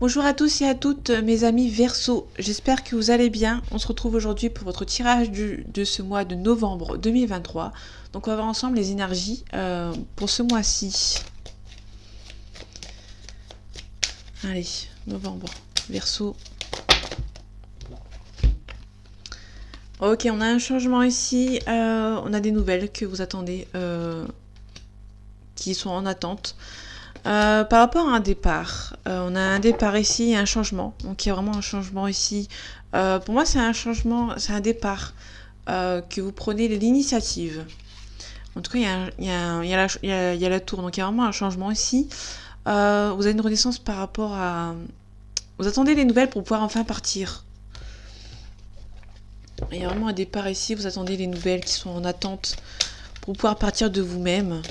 Bonjour à tous et à toutes mes amis Verseau, j'espère que vous allez bien. On se retrouve aujourd'hui pour votre tirage de ce mois de novembre 2023. Donc on va voir ensemble les énergies pour ce mois-ci. Allez, novembre, Verseau. Ok, on a un changement ici, on a des nouvelles que vous attendez, qui sont en attente. Par rapport à un départ, on a un départ ici et un changement. Donc il y a vraiment un changement ici. Pour moi, c'est un changement, c'est un départ que vous prenez l'initiative. En tout cas, il y a la tour, donc il y a vraiment un changement ici. Vous avez une renaissance par rapport à... Vous attendez les nouvelles pour pouvoir enfin partir. Il y a vraiment un départ ici, vous attendez les nouvelles qui sont en attente pour pouvoir partir de vous-même.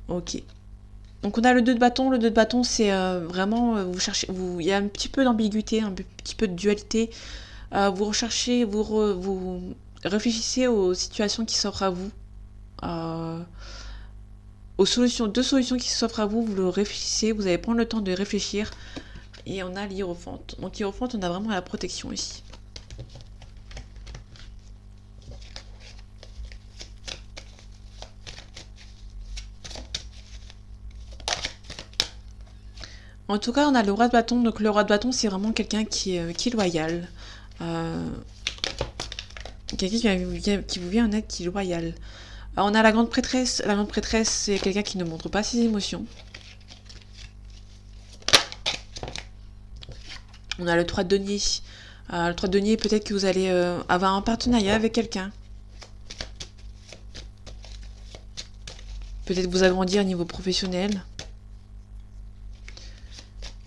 Ok. Donc on a le 2 de bâton. Le 2 de bâton, c'est vraiment, vous cherchez, il y a un petit peu d'ambiguïté, un petit peu de dualité. Vous recherchez, vous réfléchissez aux situations qui s'offrent à vous. Aux solutions, deux solutions qui s'offrent à vous, vous le réfléchissez, vous allez prendre le temps de réfléchir. Et on a l'hiérophante. Donc l'hiérophante, on a vraiment la protection ici. En tout cas, on a le roi de bâton. Donc le roi de bâton, c'est vraiment quelqu'un qui est loyal. Quelqu'un qui vous vient en aide, qui est loyal. On a la grande prêtresse. La grande prêtresse, c'est quelqu'un qui ne montre pas ses émotions. On a le 3 de denier. Le 3 de denier, peut-être que vous allez avoir un partenariat avec quelqu'un. Peut-être vous agrandir au niveau professionnel.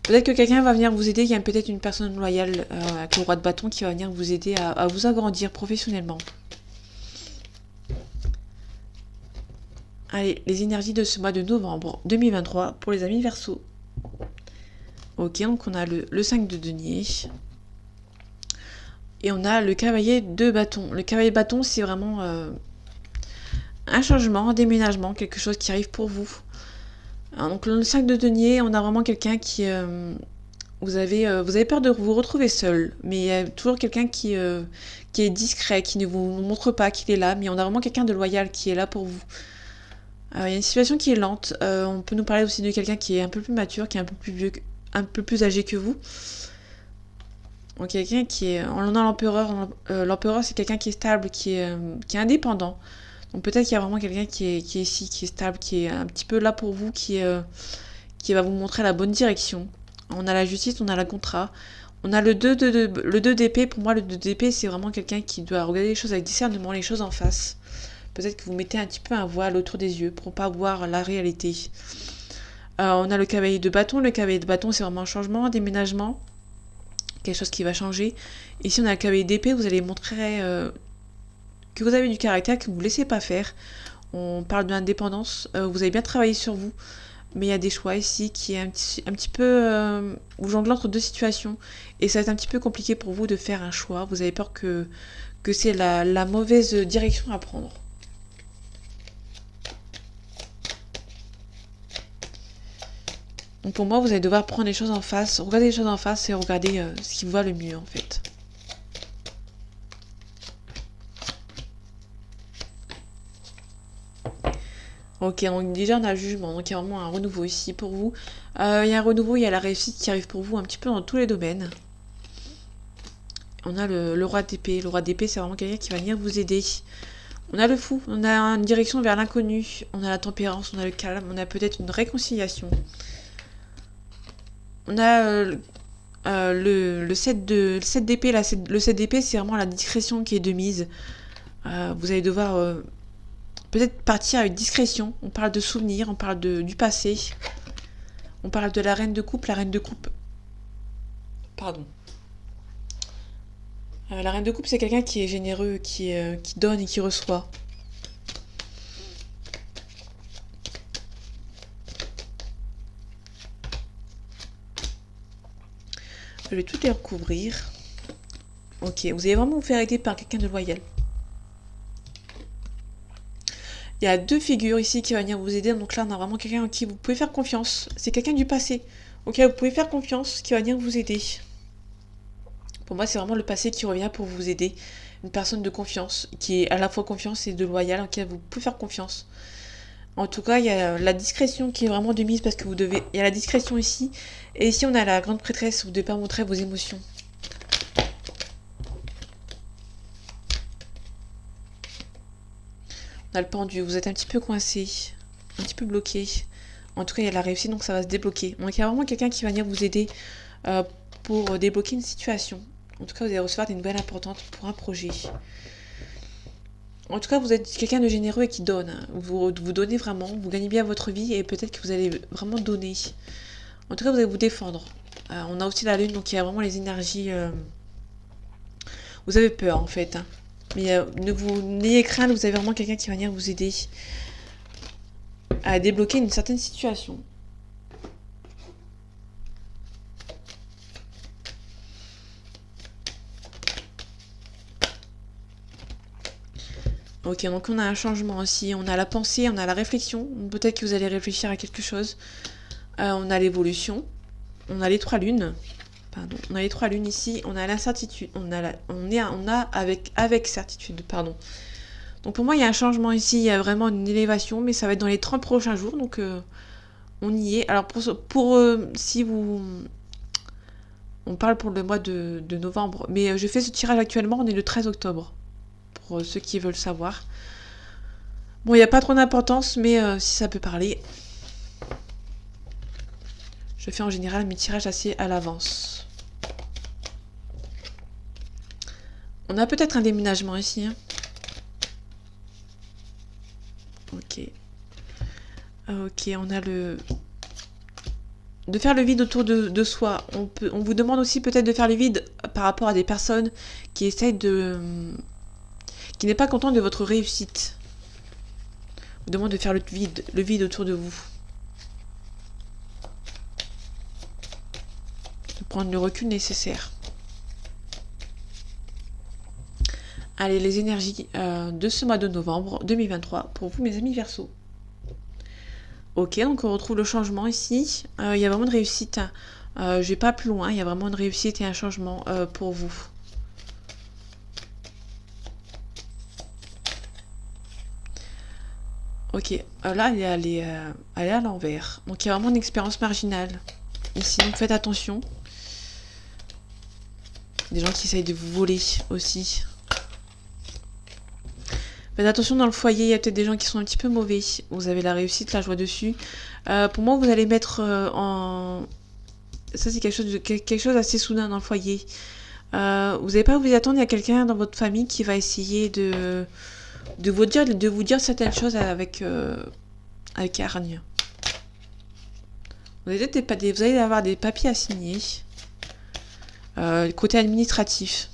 Peut-être que quelqu'un va venir vous aider. Il y a peut-être une personne loyale avec le roi de bâton qui va venir vous aider à vous agrandir professionnellement. Allez, les énergies de ce mois de novembre 2023 pour les amis Verseau. Ok, donc on a le 5 de denier. Et on a le cavalier de bâton. Le cavalier de bâton, c'est vraiment un changement, un déménagement, quelque chose qui arrive pour vous. Alors, donc le 5 de denier, on a vraiment quelqu'un qui... vous avez peur de vous retrouver seul, mais il y a toujours quelqu'un qui est discret, qui ne vous montre pas qu'il est là, mais on a vraiment quelqu'un de loyal qui est là pour vous. Il y a une situation qui est lente. On peut nous parler aussi de quelqu'un qui est un peu plus mature, qui est un peu plus vieux, un peu plus âgé que vous. Donc quelqu'un qui est... On a l'empereur. L'empereur, c'est quelqu'un qui est stable, qui est indépendant. Donc peut-être qu'il y a vraiment quelqu'un qui est ici, qui est stable, qui est un petit peu là pour vous, qui va vous montrer la bonne direction. On a la justice, on a la contrat. On a le 2 d'épée. Pour moi, le 2 d'épée, c'est vraiment quelqu'un qui doit regarder les choses avec discernement, les choses en face. Peut-être que vous mettez un petit peu un voile autour des yeux pour ne pas voir la réalité. On a le cavalier de bâton. Le cavalier de bâton, c'est vraiment un changement, un déménagement. Quelque chose qui va changer. Ici, on a le cavalier d'épée. Vous allez montrer que vous avez du caractère, que vous ne vous laissez pas faire. On parle de l'indépendance. Vous avez bien travaillé sur vous. Mais il y a des choix ici qui est un petit peu... vous jonglez entre deux situations. Et ça va être un petit peu compliqué pour vous de faire un choix. Vous avez peur que c'est la mauvaise direction à prendre. Donc pour moi, vous allez devoir prendre les choses en face, regarder les choses en face et regarder ce qui vous va le mieux en fait. Ok, donc déjà on a le jugement, donc il y a vraiment un renouveau ici pour vous. Il y a un renouveau, il y a la réussite qui arrive pour vous un petit peu dans tous les domaines. On a le roi d'épée. Le roi d'épée, c'est vraiment quelqu'un qui va venir vous aider. On a le fou, on a une direction vers l'inconnu, on a la tempérance, on a le calme, on a peut-être une réconciliation. On a le 7 d'épée, le 7 d'épée, c'est vraiment la discrétion qui est de mise. Vous allez devoir peut-être partir avec discrétion. On parle de souvenirs, on parle du passé. On parle de la reine de coupe. La reine de coupe... Pardon. La reine de coupe, c'est quelqu'un qui est généreux, qui donne et qui reçoit. Je vais tout les recouvrir. Ok, vous allez vraiment vous faire aider par quelqu'un de loyal. Il y a deux figures ici qui vont venir vous aider. Donc là, on a vraiment quelqu'un en qui vous pouvez faire confiance. C'est quelqu'un du passé auquel vous pouvez faire confiance qui va venir vous aider. Pour moi, c'est vraiment le passé qui revient pour vous aider. Une personne de confiance, qui est à la fois confiance et de loyal, auquel vous pouvez faire confiance. En tout cas, il y a la discrétion qui est vraiment de mise parce que vous devez... Il y a la discrétion ici. Et ici, on a la grande prêtresse. Vous ne devez pas montrer vos émotions. On a le pendu. Vous êtes un petit peu coincé. Un petit peu bloqué. En tout cas, il y a la réussite, donc ça va se débloquer. Donc, il y a vraiment quelqu'un qui va venir vous aider pour débloquer une situation. En tout cas, vous allez recevoir des nouvelles importantes pour un projet. En tout cas, vous êtes quelqu'un de généreux et qui donne. Vous donnez vraiment, vous gagnez bien votre vie et peut-être que vous allez vraiment donner. En tout cas, vous allez vous défendre. On a aussi la lune, donc il y a vraiment les énergies... Vous avez peur, en fait. Hein. Mais n'ayez crainte, vous avez vraiment quelqu'un qui va venir vous aider à débloquer une certaine situation. Ok, donc on a un changement aussi. On a la pensée, on a la réflexion. Peut-être que vous allez réfléchir à quelque chose. On a l'évolution. On a les trois lunes. Pardon. On a les trois lunes ici. On a l'incertitude. On a avec certitude. Pardon. Donc pour moi, il y a un changement ici. Il y a vraiment une élévation. Mais ça va être dans les 30 prochains jours. Donc on y est. Alors si vous... On parle pour le mois de novembre. Mais je fais ce tirage actuellement. On est le 13 octobre. Pour ceux qui veulent savoir. Bon, il n'y a pas trop d'importance, mais si ça peut parler. Je fais en général mes tirages assez à l'avance. On a peut-être un déménagement ici. Hein. Ok. Ok, on a le... De faire le vide autour de soi. On vous demande aussi peut-être de faire le vide par rapport à des personnes qui essayent de... qui n'est pas content de votre réussite. On vous demande de faire le vide autour de vous. De prendre le recul nécessaire. Allez, les énergies de ce mois de novembre 2023 pour vous, mes amis Verseau. Ok, donc on retrouve le changement ici. Il y a vraiment une réussite. Je vais pas plus loin. Il y a vraiment une réussite et un changement pour vous. Ok, là, elle est à l'envers. Donc, il y a vraiment une expérience marginale. Ici, donc faites attention. Des gens qui essayent de vous voler aussi. Faites attention dans le foyer, il y a peut-être des gens qui sont un petit peu mauvais. Vous avez la réussite, la joie dessus. Pour moi, vous allez mettre en... Ça, c'est quelque chose d'assez soudain dans le foyer. Vous n'allez pas vous y attendre, il y a quelqu'un dans votre famille qui va essayer de vous dire certaines choses avec hargne. Vous allez avoir des papiers à signer. Côté administratif.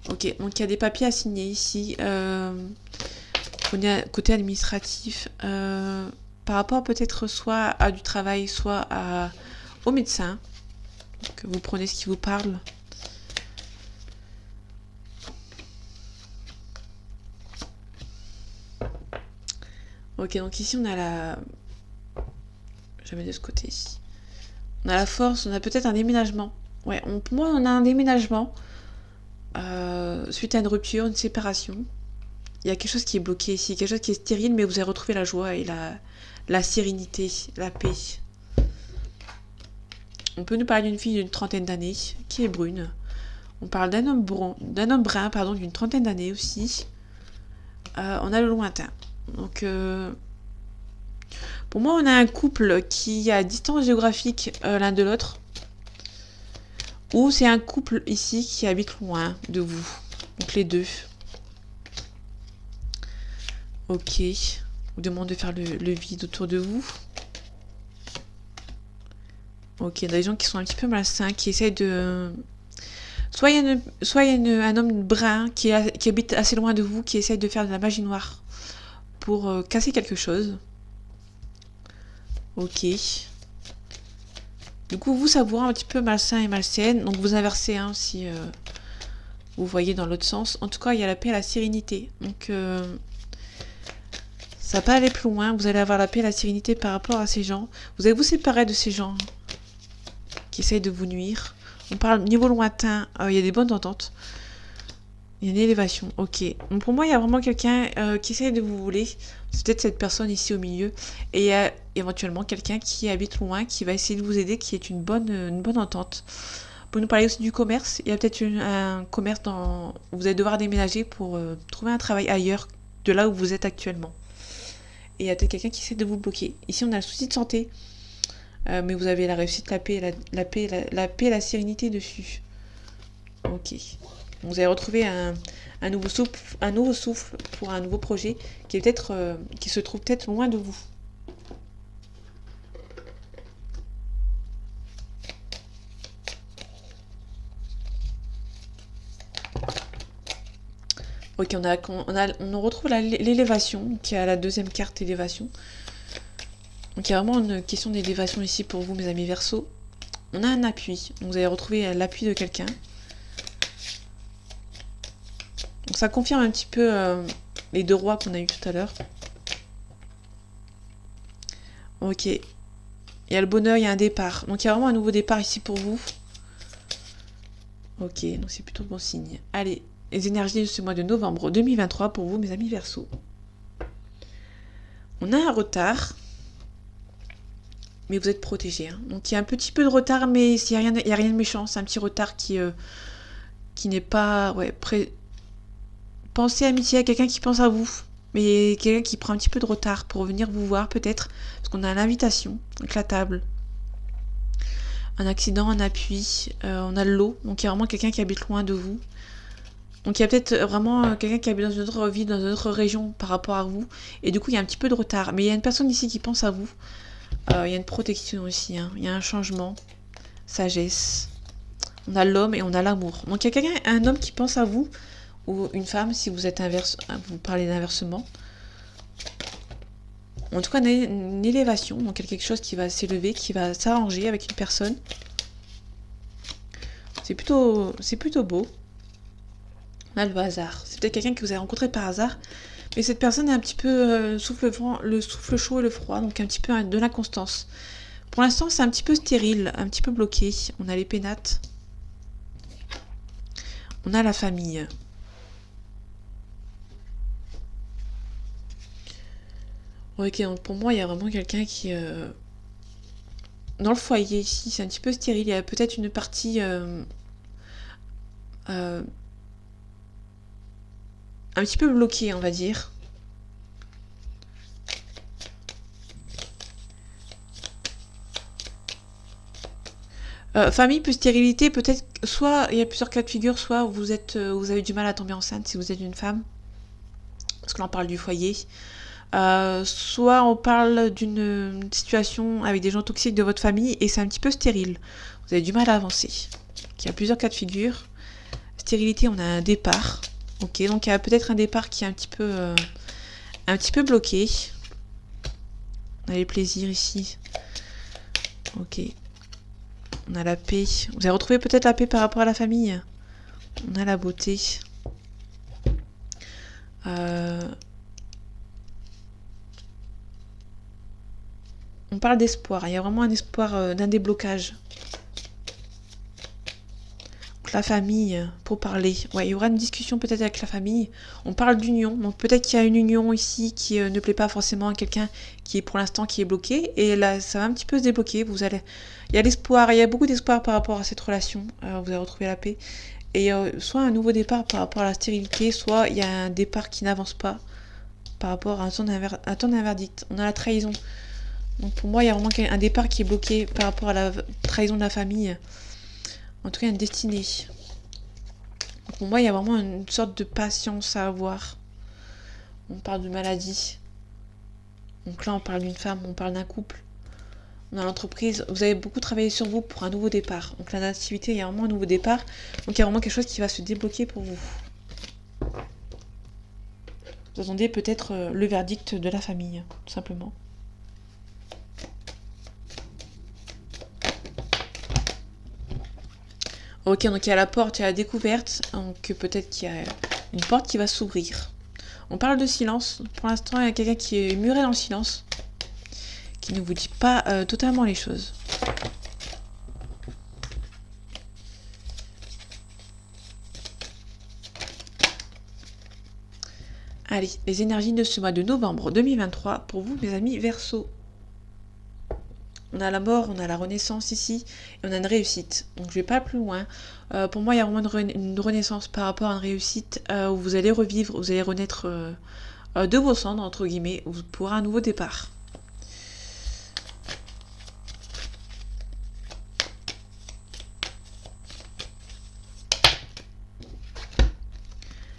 Ok, donc il y a des papiers à signer ici. Côté administratif. Par rapport peut-être soit à du travail, soit au médecin. Donc vous prenez ce qui vous parle. Ok, donc ici on a la... Je vais de ce côté ici. On a la force, on a peut-être un déménagement. Ouais, pour moi on a un déménagement. Suite à une rupture, une séparation. Il y a quelque chose qui est bloqué ici, quelque chose qui est stérile, mais vous allez retrouver la joie et la sérénité, la paix. On peut nous parler d'une fille d'une trentaine d'années, qui est brune. On parle d'un homme brun, d'une trentaine d'années aussi. On a le lointain. Donc, pour moi, on a un couple qui est à distance géographique l'un de l'autre. Ou c'est un couple ici qui habite loin de vous. Donc les deux. Ok. On vous demande de faire le vide autour de vous. Ok, il y a des gens qui sont un petit peu malsains, qui essayent de... Soit il y a un homme brun qui habite assez loin de vous, qui essaye de faire de la magie noire pour casser quelque chose. Ok. Du coup, vous, ça vous rend un petit peu malsain et malsaine. Donc, vous inversez hein, si vous voyez dans l'autre sens. En tout cas, il y a la paix et la sérénité. Donc, Ça va pas aller plus loin. Vous allez avoir la paix et la sérénité par rapport à ces gens. Vous allez vous séparer de ces gens qui essayent de vous nuire. On parle niveau lointain. Il y a des bonnes ententes. Il y a une élévation. Ok. Donc pour moi, il y a vraiment quelqu'un qui essaye de vous voler. C'est peut-être cette personne ici au milieu. Et il y a éventuellement quelqu'un qui habite loin, qui va essayer de vous aider, qui est une bonne entente. Pour nous parler aussi du commerce, il y a peut-être un commerce dans... Vous allez devoir déménager pour trouver un travail ailleurs de là où vous êtes actuellement. Et il y a peut-être quelqu'un qui essaie de vous bloquer. Ici, on a le souci de santé. Mais vous avez la réussite, la paix et la sérénité dessus. Ok. Vous allez retrouver un nouveau souffle pour un nouveau projet qui est peut-être qui se trouve peut-être loin de vous. Ok, on retrouve l'élévation, qui est la deuxième carte élévation. Donc il y a vraiment une question d'élévation ici pour vous, mes amis Verseaux. On a un appui, donc vous allez retrouver l'appui de quelqu'un. Donc ça confirme un petit peu les deux rois qu'on a eu tout à l'heure. Ok. Il y a le bonheur, il y a un départ. Donc il y a vraiment un nouveau départ ici pour vous. Ok, donc c'est plutôt bon signe. Allez, les énergies de ce mois de novembre 2023 pour vous, mes amis Verseaux. On a un retard. Mais vous êtes protégés. Hein. Donc il y a un petit peu de retard, mais il n'y a rien de méchant. C'est un petit retard qui n'est pas... Ouais, pensez amitié à quelqu'un qui pense à vous. Mais quelqu'un qui prend un petit peu de retard pour venir vous voir peut-être. Parce qu'on a l'invitation, donc la table. Un accident, un appui. On a l'eau. Donc il y a vraiment quelqu'un qui habite loin de vous. Donc il y a peut-être vraiment quelqu'un qui habite dans une autre ville, dans une autre région par rapport à vous. Et du coup il y a un petit peu de retard. Mais il y a une personne ici qui pense à vous. Il y a une protection aussi. Hein. Il y a un changement. Sagesse. On a l'homme et on a l'amour. Donc il y a quelqu'un, un homme qui pense à vous. Ou une femme si vous êtes vous parlez d'inversement. En tout cas, on a une élévation, donc quelque chose qui va s'élever, qui va s'arranger avec une personne. C'est plutôt beau. On a le hasard. C'est peut-être quelqu'un que vous avez rencontré par hasard. Mais cette personne est un petit peu le souffle chaud et le froid, donc un petit peu de l'inconstance. Pour l'instant, c'est un petit peu stérile, un petit peu bloqué. On a les pénates. On a la famille. Ok, donc pour moi, il y a vraiment quelqu'un qui... Dans le foyer, ici, c'est un petit peu stérile. Il y a peut-être une partie... un petit peu bloquée, on va dire. Famille plus stérilité, peut-être... Soit, il y a plusieurs cas de figure, soit vous avez du mal à tomber enceinte si vous êtes une femme. Parce que l'on parle du foyer. Soit on parle d'une situation avec des gens toxiques de votre famille et c'est un petit peu stérile. Vous avez du mal à avancer. Il y a plusieurs cas de figure. Stérilité, on a un départ. Ok, donc il y a peut-être un départ qui est un petit peu bloqué. On a les plaisirs ici. Ok. On a la paix. Vous avez retrouvé peut-être la paix par rapport à la famille. On a la beauté. On parle d'espoir. Il y a vraiment un espoir d'un déblocage. Donc la famille, pour parler. Ouais, il y aura une discussion peut-être avec la famille. On parle d'union. Donc peut-être qu'il y a une union ici qui ne plaît pas forcément à quelqu'un qui est pour l'instant qui est bloqué. Et là, ça va un petit peu se débloquer. Il y a l'espoir. Il y a beaucoup d'espoir par rapport à cette relation. Vous allez retrouver la paix. Et soit un nouveau départ par rapport à la stérilité, soit il y a un départ qui n'avance pas par rapport à un temps d'un verdict. On a la trahison. Donc pour moi, il y a vraiment un départ qui est bloqué par rapport à la trahison de la famille. En tout cas, une destinée. Donc pour moi, il y a vraiment une sorte de patience à avoir. On parle de maladie. Donc là, on parle d'une femme, on parle d'un couple. On a l'entreprise. Vous avez beaucoup travaillé sur vous pour un nouveau départ. Donc la nativité, il y a vraiment un nouveau départ. Donc il y a vraiment quelque chose qui va se débloquer pour vous. Vous attendez peut-être le verdict de la famille, tout simplement. Ok, donc il y a la porte, il y a la découverte, donc peut-être qu'il y a une porte qui va s'ouvrir. On parle de silence. Pour l'instant, il y a quelqu'un qui est muré dans le silence, qui ne vous dit pas totalement les choses. Allez, les énergies de ce mois de novembre 2023 pour vous, mes amis Verseau. On a la mort, on a la renaissance ici, et on a une réussite. Donc je vais pas plus loin. Pour moi, il y a vraiment une renaissance par rapport à une réussite où vous allez revivre, vous allez renaître de vos cendres, entre guillemets, pour un nouveau départ.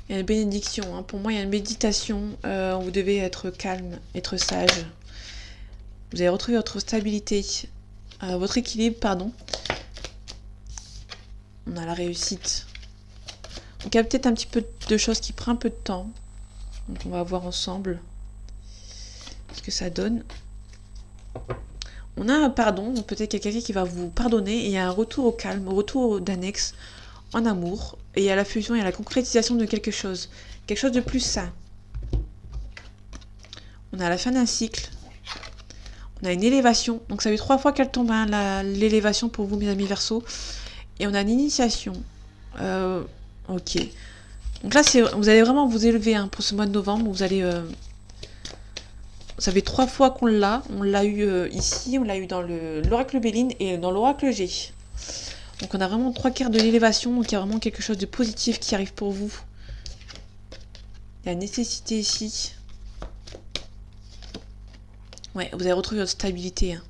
Il y a une bénédiction. Hein. Pour moi, il y a une méditation où vous devez être calme, être sage. Vous allez retrouver votre stabilité, votre équilibre, pardon. On a la réussite. Donc il y a peut-être un petit peu de choses qui prennent un peu de temps. Donc on va voir ensemble ce que ça donne. On a un pardon, donc peut-être qu'il y a quelqu'un qui va vous pardonner. Et il y a un retour au calme, retour d'annexe en amour. Et il y a la fusion, il y a la concrétisation de quelque chose. Quelque chose de plus sain. On a la fin d'un cycle. On a une élévation. Donc ça fait 3 fois qu'elle tombe, hein, l'élévation pour vous, mes amis Verseau. Et on a une initiation. Ok. Donc là, vous allez vraiment vous élever hein, pour ce mois de novembre. Vous allez... ça fait 3 fois qu'on l'a. On l'a eu ici, on l'a eu dans l'oracle Béline et dans l'oracle G. Donc on a vraiment 3 quarts de l'élévation. Donc il y a vraiment quelque chose de positif qui arrive pour vous. Il y a la nécessité ici. Ouais, vous allez retrouver votre stabilité. Hein.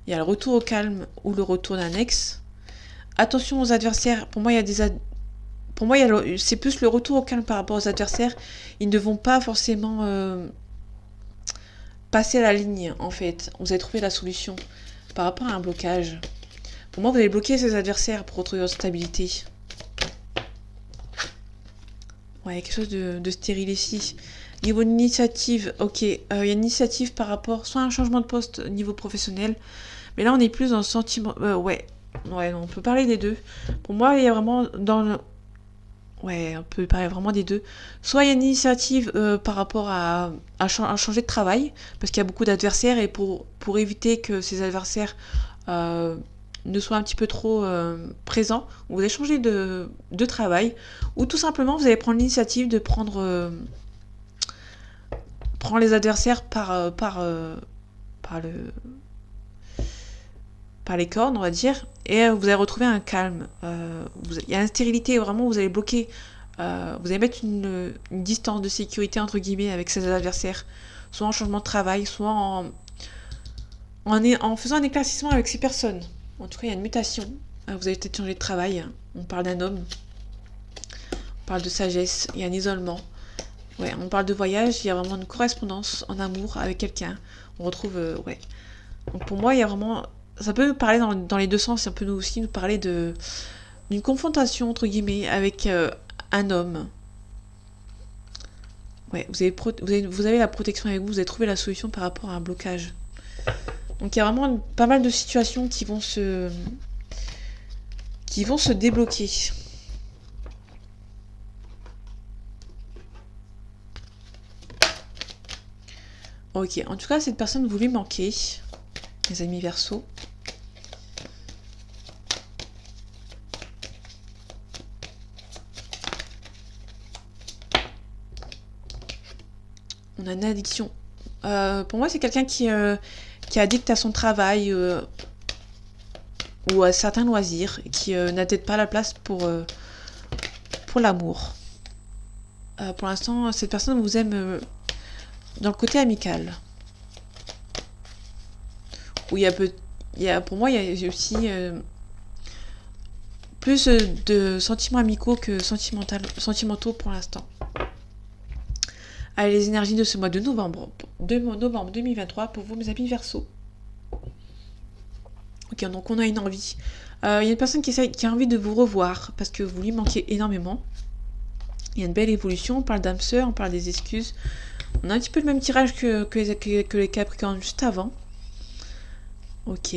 Il y a le retour au calme ou le retour d'annexe. Attention aux adversaires. Pour moi, il y a des... Pour moi, c'est plus le retour au calme par rapport aux adversaires. Ils ne vont pas forcément passer la ligne, en fait. Vous allez trouver la solution par rapport à un blocage. Pour moi, vous allez bloquer ces adversaires pour retrouver votre stabilité. Ouais, il y a quelque chose de stérile ici. Niveau d'initiative, ok. Il y a une initiative par rapport soit à un changement de poste au niveau professionnel. Mais là, on est plus dans le sentiment... ouais, on peut parler des deux. Pour moi, il y a vraiment dans le... Ouais, on peut parler vraiment des deux. Soit il y a une initiative par rapport à changer de travail, parce qu'il y a beaucoup d'adversaires, et pour éviter que ces adversaires ne soient un petit peu trop présents, vous allez changer de travail, ou tout simplement vous allez prendre l'initiative de prendre les adversaires par les cornes, on va dire, et vous allez retrouver un calme. Il y a une stérilité, vraiment, vous allez bloquer, vous allez mettre une distance de sécurité, entre guillemets, avec ces adversaires, soit en changement de travail, soit en faisant un éclaircissement avec ces personnes. En tout cas, il y a une mutation. Vous allez peut-être changer de travail. On parle d'un homme. On parle de sagesse. Il y a un isolement. Ouais, on parle de voyage. Il y a vraiment une correspondance en amour avec quelqu'un. On retrouve... ouais. Donc pour moi, il y a vraiment... Ça peut parler dans les deux sens. Ça peut aussi nous parler d'une confrontation, entre guillemets, avec un homme. Ouais, vous avez la protection avec vous. Vous avez trouvé la solution par rapport à un blocage. Donc il y a vraiment pas mal de situations qui vont se débloquer. Ok, en tout cas, cette personne vous lui manquez, mes amis Verseau. On a une addiction. Pour moi, c'est quelqu'un qui est addict à son travail ou à certains loisirs, qui n'a peut-être pas la place pour l'amour. Pour l'instant, cette personne vous aime dans le côté amical. Où pour moi, il y a aussi plus de sentiments amicaux que sentimentaux pour l'instant. Allez, les énergies de ce mois de novembre 2023 pour vous, mes amis Verseau. Ok, donc on a une envie. Il y a une personne qui a envie de vous revoir parce que vous lui manquez énormément. Il y a une belle évolution. On parle d'âme sœur, on parle des excuses. On a un petit peu le même tirage que les Capricornes juste avant. Ok.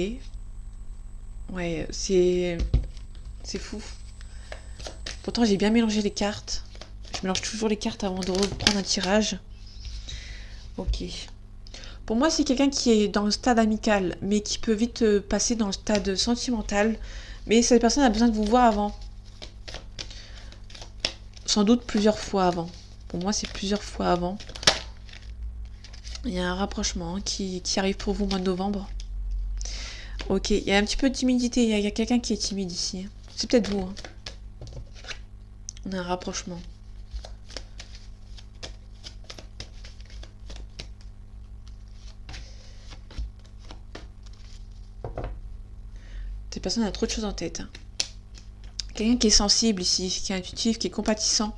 Ouais, c'est fou. Pourtant, j'ai bien mélangé les cartes. Je mélange toujours les cartes avant de reprendre un tirage. Ok. Pour moi, c'est quelqu'un qui est dans le stade amical, mais qui peut vite passer dans le stade sentimental. Mais cette personne a besoin de vous voir avant. Sans doute plusieurs fois avant. Pour moi, c'est plusieurs fois avant. Il y a un rapprochement qui arrive pour vous au mois de novembre. Ok, il y a un petit peu de timidité. Il y a quelqu'un qui est timide ici. C'est peut-être vous. Hein. On a un rapprochement. Cette personne a trop de choses en tête. Hein. Quelqu'un qui est sensible ici, qui est intuitif, qui est compatissant.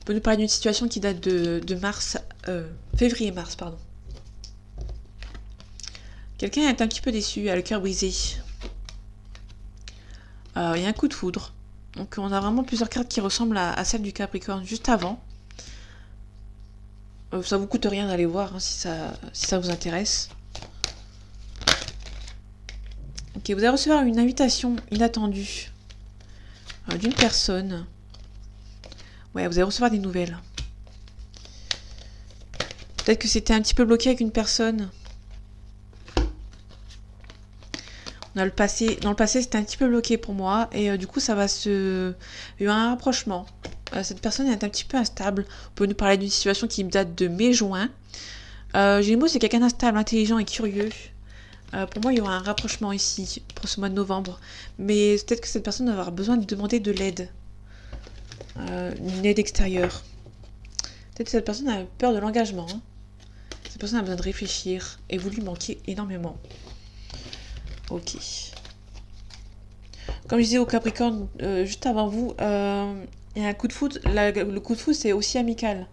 On peut nous parler d'une situation qui date de mars, février-mars, pardon. Quelqu'un est un petit peu déçu, a le cœur brisé. Il y a un coup de foudre. Donc on a vraiment plusieurs cartes qui ressemblent à celle du Capricorne juste avant. Ça vous coûte rien d'aller voir hein, si ça vous intéresse. Ok, vous allez recevoir une invitation inattendue d'une personne. Ouais, vous allez recevoir des nouvelles. Peut-être que c'était un petit peu bloqué avec une personne. On a le passé. Dans le passé, c'était un petit peu bloqué pour moi. Et du coup, ça va se... Il y a eu un rapprochement. Cette personne est un petit peu instable. On peut nous parler d'une situation qui date de mai-juin. Gémeaux, c'est quelqu'un d'instable, intelligent et curieux. Pour moi, il y aura un rapprochement ici pour ce mois de novembre. Mais peut-être que cette personne va avoir besoin de demander de l'aide. Une aide extérieure. Peut-être que cette personne a peur de l'engagement. Hein. Cette personne a besoin de réfléchir. Et vous lui manquez énormément. Ok. Comme je disais au Capricorne, juste avant vous, il y a un coup de foudre. Le coup de foudre, c'est aussi amical.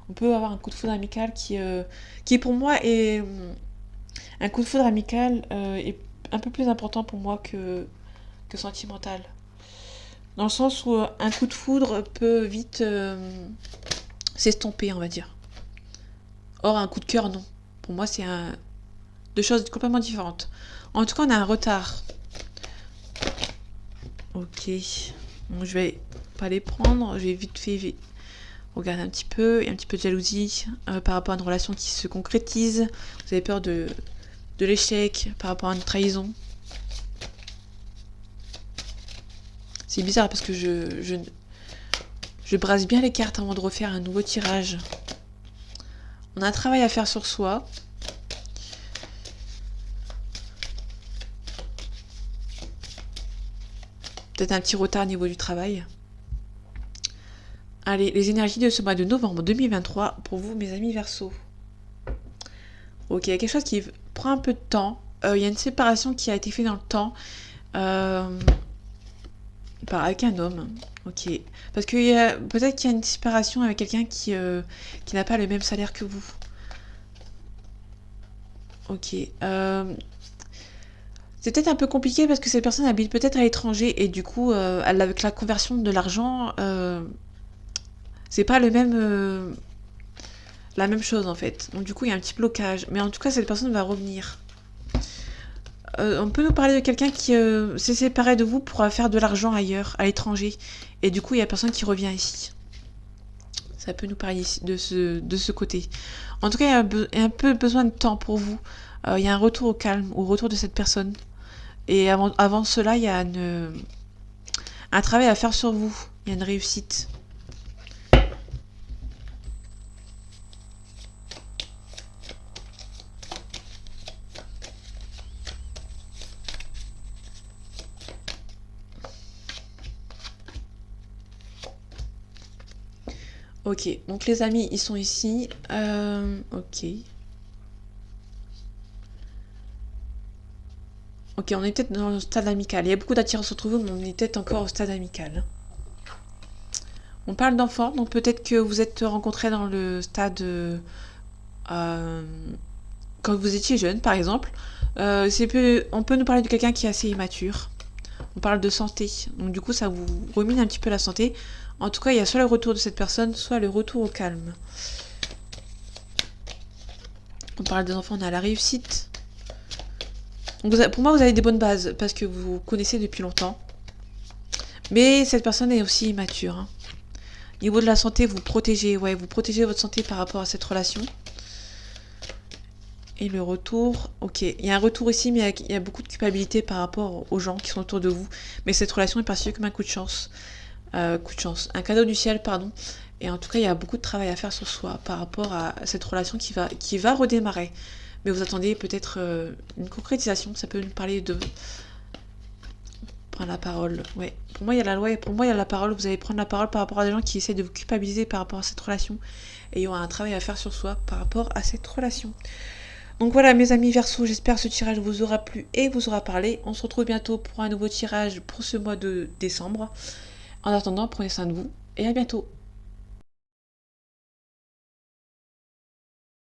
On peut avoir un coup de foudre amical qui pour moi est... Un coup de foudre amical est un peu plus important pour moi que sentimental. Dans le sens où un coup de foudre peut vite s'estomper, on va dire. Or, un coup de cœur, non. Pour moi, c'est deux choses complètement différentes. En tout cas, on a un retard. Ok. Donc, je vais pas les prendre. Je vais vite fait regarder un petit peu. Il y a un petit peu de jalousie par rapport à une relation qui se concrétise. Vous avez peur de l'échec par rapport à une trahison. C'est bizarre parce que je brasse bien les cartes avant de refaire un nouveau tirage. On a un travail à faire sur soi. Peut-être un petit retard au niveau du travail. Allez, les énergies de ce mois de novembre 2023 pour vous, mes amis Verseaux. Ok, il y a quelque chose qui prend un peu de temps. Il y a une séparation qui a été faite dans le temps. Avec un homme. Ok. Parce que peut-être qu'il y a une séparation avec quelqu'un qui n'a pas le même salaire que vous. Ok. C'est peut-être un peu compliqué parce que cette personne habite peut-être à l'étranger et du coup, avec la conversion de l'argent, c'est pas la même chose en fait. Donc du coup, il y a un petit blocage. Mais en tout cas, cette personne va revenir. On peut nous parler de quelqu'un qui s'est séparé de vous pour faire de l'argent ailleurs, à l'étranger. Et du coup, il y a personne qui revient ici. Ça peut nous parler de ce côté. En tout cas, il y a un peu besoin de temps pour vous. Il y a un retour au calme, au retour de cette personne. Et avant cela, il y a un travail à faire sur vous. Il y a une réussite. Ok, donc les amis, ils sont ici. Ok. Ok, on est peut-être dans le stade amical. Il y a beaucoup d'attirance entre vous, mais on est peut-être encore au stade amical. On parle d'enfants, donc peut-être que vous êtes rencontrés dans le stade quand vous étiez jeune, par exemple. On peut nous parler de quelqu'un qui est assez immature. On parle de santé, donc du coup ça vous remine un petit peu la santé. En tout cas, il y a soit le retour de cette personne, soit le retour au calme. On parle des enfants, on a la réussite. Donc pour moi, vous avez des bonnes bases, parce que vous connaissez depuis longtemps. Mais cette personne est aussi immature. Hein. Niveau de la santé, vous protégez, ouais, vous protégez votre santé par rapport à cette relation. Et le retour, ok, il y a un retour ici, mais il y a beaucoup de culpabilité par rapport aux gens qui sont autour de vous. Mais cette relation est perçue comme un coup de chance. Un cadeau du ciel, pardon. Et en tout cas, il y a beaucoup de travail à faire sur soi par rapport à cette relation qui va redémarrer. Mais vous attendez peut-être une concrétisation, ça peut nous parler de prendre la parole. Ouais. Pour moi, il y a la loi et pour moi, il y a la parole. Vous allez prendre la parole par rapport à des gens qui essaient de vous culpabiliser par rapport à cette relation. Et il y aura un travail à faire sur soi par rapport à cette relation. Donc voilà mes amis Verseau, j'espère que ce tirage vous aura plu et vous aura parlé. On se retrouve bientôt pour un nouveau tirage pour ce mois de décembre. En attendant, prenez soin de vous et à bientôt.